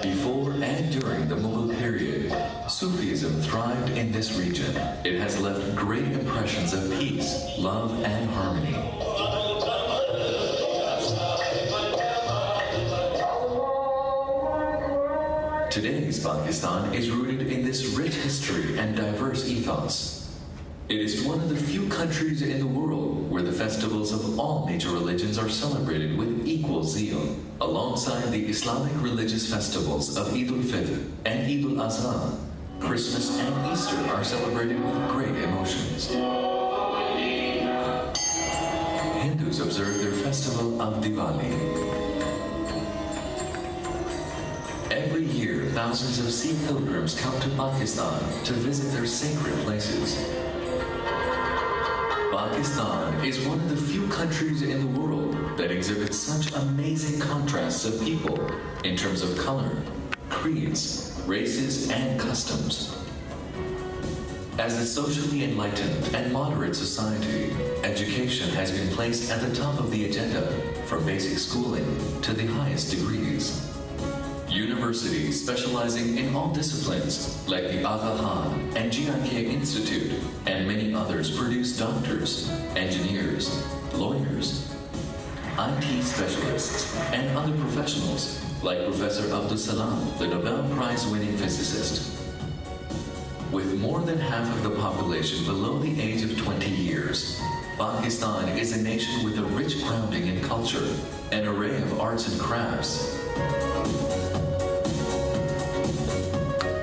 Before and during the Mughal period, Sufism thrived in this region. It has left great impressions of peace, love, and harmony. Today's Pakistan is rooted in this rich history and diverse ethos. It is one of the few countries in the world where the festivals of all major religions are celebrated with equal zeal, alongside the Islamic religious festivals of Eid al-Fitr and Eid al-Adha. Christmas and Easter are celebrated with great emotions. Hindus observe their festival of Diwali. Every year, thousands of Sikh pilgrims come to Pakistan to visit their sacred places. Pakistan is one of the few countries in the world that exhibits such amazing contrasts of people in terms of color, creeds, races, and customs. As a socially enlightened and moderate society, education has been placed at the top of the agenda, from basic schooling to the highest degrees. Universities specializing in all disciplines, like the Aga Khan and GIK Institute, and many others produce doctors, engineers, lawyers, IT specialists, and other professionals, like Professor Abdul Salam, the Nobel Prize-winning physicist. With more than half of the population below the age of 20 years, Pakistan is a nation with a rich grounding in culture, an array of arts and crafts,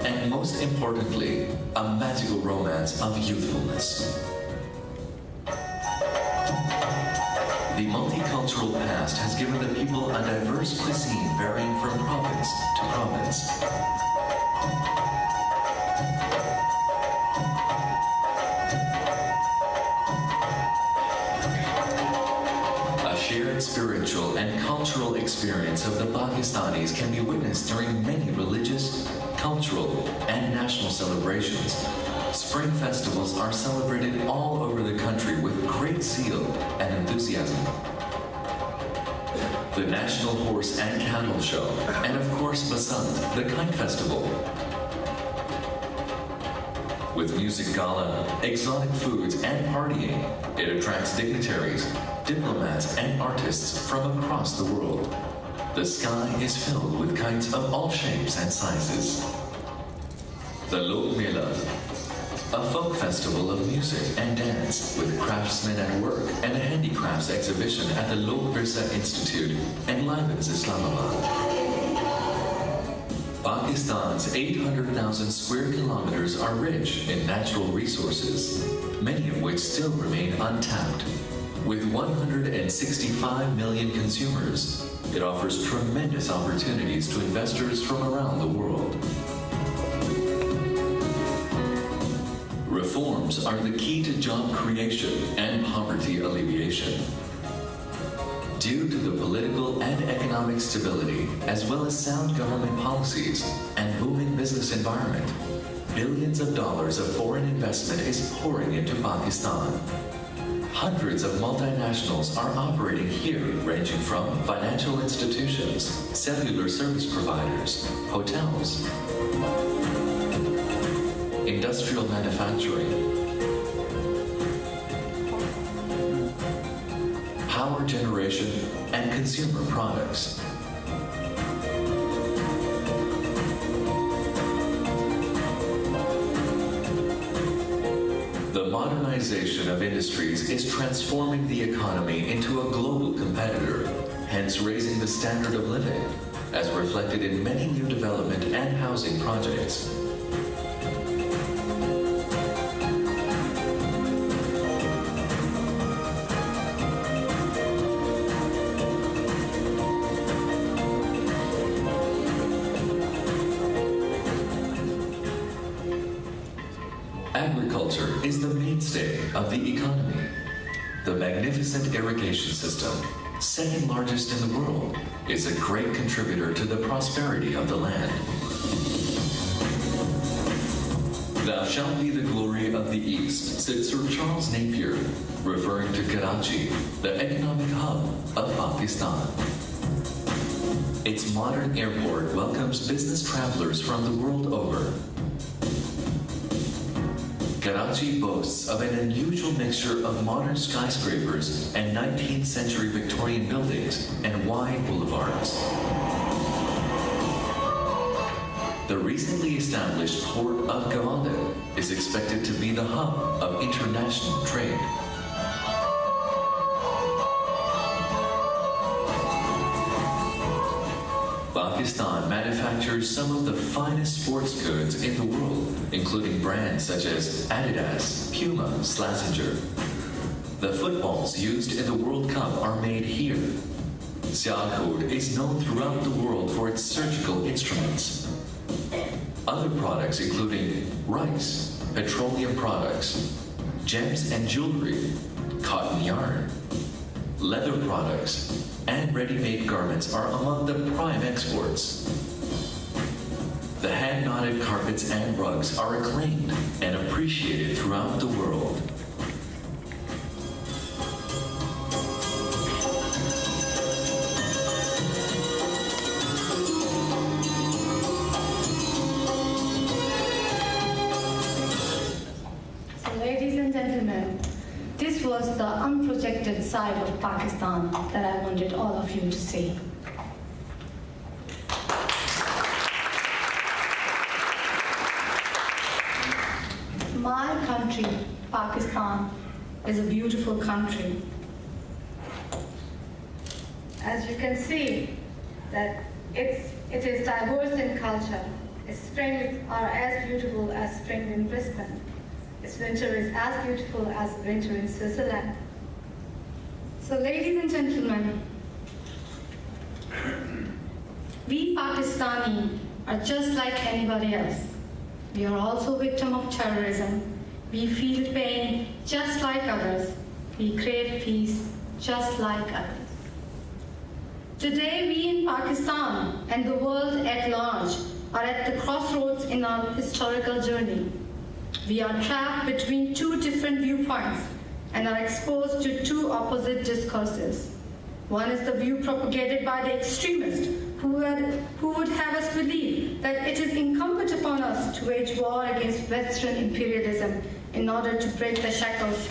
and most importantly, a magical romance of youthfulness. The multicultural past has given the people a diverse cuisine varying from province to province. A shared spiritual and cultural experience of the Pakistanis can be witnessed during many religious, cultural, and national celebrations. Spring festivals are celebrated all over the country with great zeal and enthusiasm. The National Horse and Cattle Show, and of course Basant, the Kite Festival. With music gala, exotic foods, and partying, it attracts dignitaries, diplomats, and artists from across the world. The sky is filled with kites of all shapes and sizes. The Lok Mela, a folk festival of music and dance with craftsmen at work, and a handicrafts exhibition at the Lok Virsa Institute enlivens Islamabad. Pakistan's 800,000 square kilometers are rich in natural resources, many of which still remain untapped. With 165 million consumers, it offers tremendous opportunities to investors from around the world. Reforms are the key to job creation and poverty alleviation. Due to the political and economic stability, as well as sound government policies and booming business environment, billions of dollars of foreign investment is pouring into Pakistan. Hundreds of multinationals are operating here, ranging from financial institutions, cellular service providers, hotels, industrial manufacturing, power generation, and consumer products. The modernization of industries is transforming the economy into a global competitor, hence raising the standard of living, as reflected in many new development and housing projects. Agriculture is the mainstay of the economy. The magnificent irrigation system, second largest in the world, is a great contributor to the prosperity of the land. Thou shalt be the glory of the East, said Sir Charles Napier, referring to Karachi, the economic hub of Pakistan. Its modern airport welcomes business travelers from the world over. Karachi boasts of an unusual mixture of modern skyscrapers and 19th century Victorian buildings and wide boulevards. The recently established port of Gawada is expected to be the hub of international trade. Pakistan manufactures some of the finest sports goods in the world, including brands such as Adidas, Puma, Slazenger. The footballs used in the World Cup are made here. Sialkot is known throughout the world for its surgical instruments. Other products including rice, petroleum products, gems and jewelry, cotton yarn, leather products, and ready-made garments are among the prime exports. The hand-knotted carpets and rugs are acclaimed and appreciated throughout the world. So, ladies and gentlemen, this was the unprojected side of Pakistan that I wanted all of you to see. My country, Pakistan, is a beautiful country. As you can see, that it is diverse in culture. Its springs are as beautiful as spring in Brisbane. Its winter is as beautiful as winter in Switzerland. So, ladies and gentlemen, we Pakistani are just like anybody else. We are also victims of terrorism. We feel pain just like others. We crave peace just like others. Today, we in Pakistan and the world at large are at the crossroads in our historical journey. We are trapped between two different viewpoints and are exposed to two opposite discourses. One is the view propagated by the extremists who would have us believe that it is incumbent upon us to wage war against Western imperialism in order to break the shackles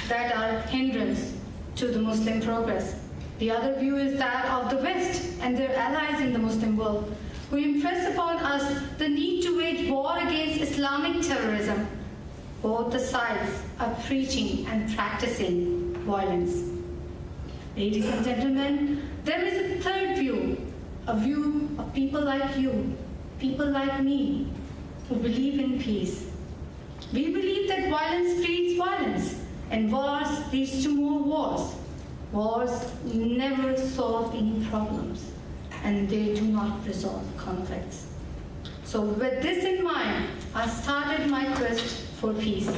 that are hindrance to the Muslim progress. The other view is that of the West and their allies in the Muslim world, who impress upon us the need to wage war against Islamic terrorism. Both the sides are preaching and practicing violence. Ladies and gentlemen, there is a third view, a view of people like you, people like me, who believe in peace. We believe that violence breeds violence, and wars leads to more wars. Wars never solve any problems, and they do not resolve conflicts. So with this in mind, I started my quest for peace.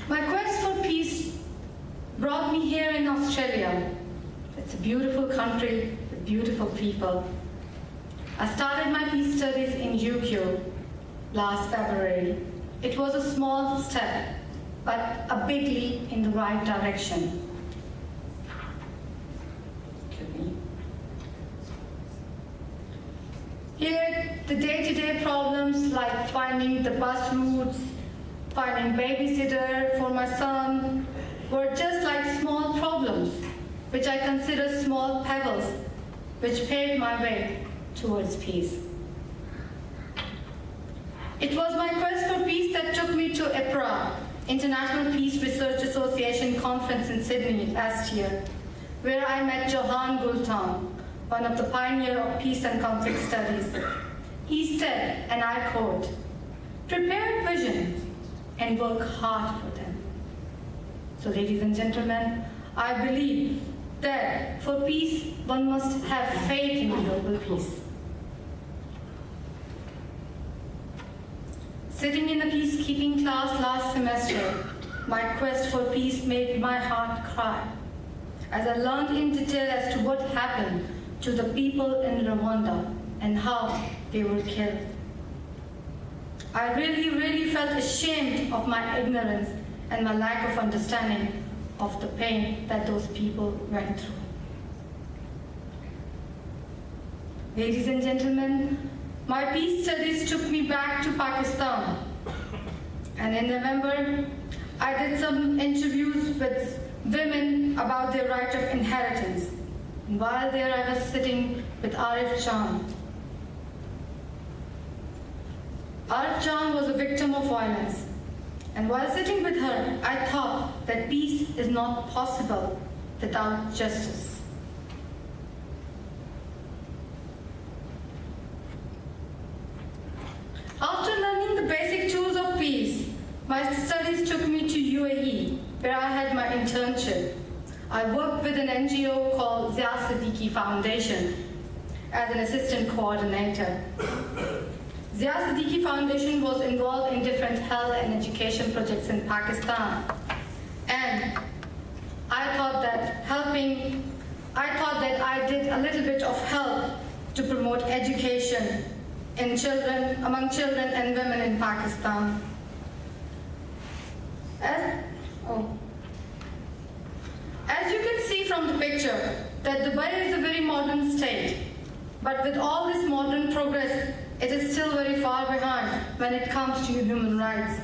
My quest for peace brought me here in Australia. It's a beautiful country with beautiful people. I started my peace studies in UQ last February. It was a small step, but a big leap in the right direction. Here, the day-to-day problems like finding the bus routes, finding babysitter for my son, were just like small problems, which I consider small pebbles, which paved my way towards peace. It was my quest for peace that took me to IPRA, International Peace Research Association Conference in Sydney last year, where I met Johan Gultam, one of the pioneers of peace and conflict studies. He said, and I quote, "Prepare visions and work hard for them." So, ladies and gentlemen, I believe that for peace, one must have faith in global peace. Sitting in a peacekeeping class last semester, my quest for peace made my heart cry, as I learned in detail as to what happened to the people in Rwanda and how they were killed. I really felt ashamed of my ignorance and my lack of understanding of the pain that those people went through. Ladies and gentlemen, my peace studies took me back to Pakistan. And in November, I did some interviews with women about their right of inheritance. And while there, I was sitting with Arif Jan. Arif Jan was a victim of violence. And while sitting with her, I thought that peace is not possible without justice. After learning the basic tools of peace, my studies took me to UAE, where I had my internship. I worked with an NGO called Zia Siddiqui Foundation as an assistant coordinator. Zia Siddiqui Foundation was involved in different health and education projects in Pakistan. And I thought that I did a little bit of help to promote education among children and women in Pakistan. As you can see from the picture, that Dubai is a very modern state. But with all this modern progress, it is still very far behind when it comes to human rights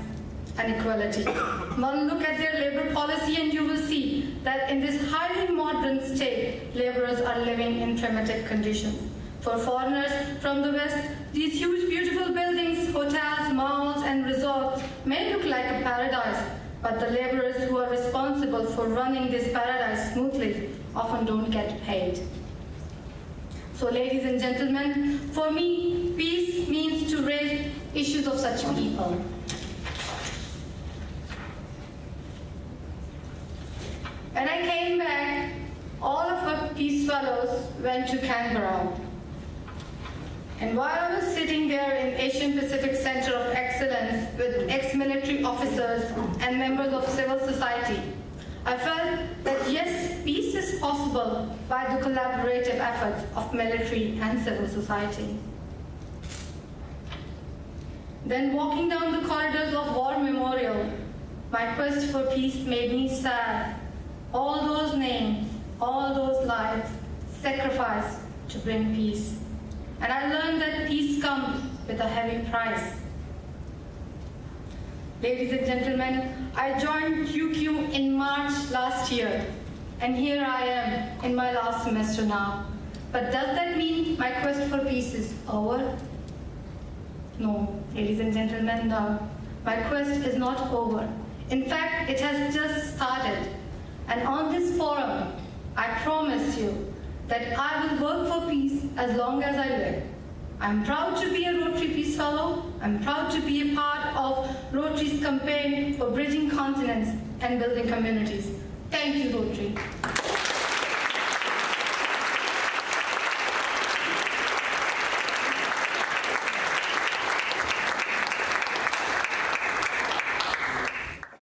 and equality. One look at their labor policy and you will see that in this highly modern state, laborers are living in primitive conditions. For foreigners from the West, these huge, beautiful buildings, hotels, malls, and resorts may look like a paradise, but the laborers who are responsible for running this paradise smoothly often don't get paid. So, ladies and gentlemen, for me, peace means to raise issues of such people. When I came back, all of our peace fellows went to Canberra. And while I was sitting there in Asian Pacific Center of Excellence with ex-military officers and members of civil society, I felt that yes, peace is possible by the collaborative efforts of military and civil society. Then walking down the corridors of War Memorial, my quest for peace made me sad. All those names, all those lives sacrificed to bring peace. And I learned that peace comes with a heavy price. Ladies and gentlemen, I joined UQ in March last year, and here I am in my last semester now. But does that mean my quest for peace is over? No, ladies and gentlemen, no. My quest is not over. In fact, it has just started. And on this forum, I promise you that I will work for peace as long as I live. I'm proud to be a Rotary Peace Fellow. I'm proud to be a part of Rotary's campaign for bridging continents and building communities. Thank you, Rotary.